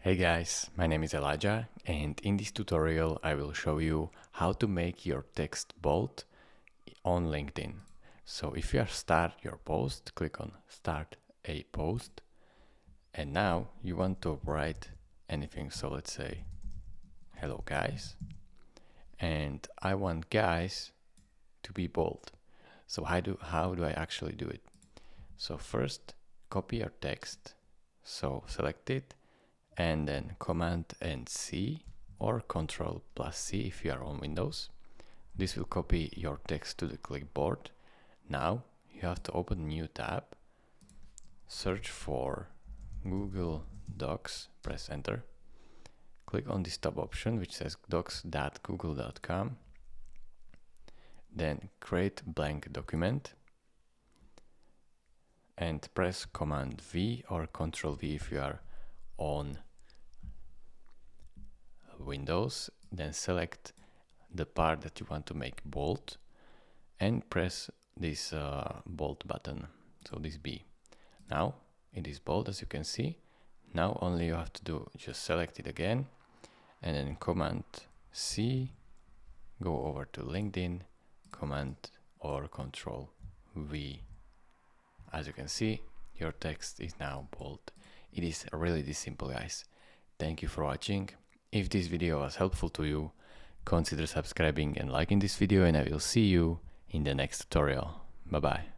Hey guys, my name is Elijah, and in this tutorial I will show you how to make your text bold on LinkedIn. So if you start your post, click on Start a Post, and now you want to write anything. So let's say, hello guys, and I want guys to be bold. So how do I actually do it? So first, copy your text. So select it, and then Command and C or Control plus C if you are on Windows. This will copy your text to the clipboard. Now you have to open a new tab, search for Google Docs, press enter, click on this tab option which says docs.google.com, then create blank document and press Command V or Control V if you are on Windows. Then select the part that you want to make bold and press this bold button, so this B. Now it is bold, as you can see. Now only you have to do just select it again and then Command C, go over to LinkedIn, Command or Control V. As you can see, your text is now bold. It is really this simple, guys. Thank you for watching. If this video was helpful to you, consider subscribing and liking this video, and I will see you in the next tutorial. Bye bye.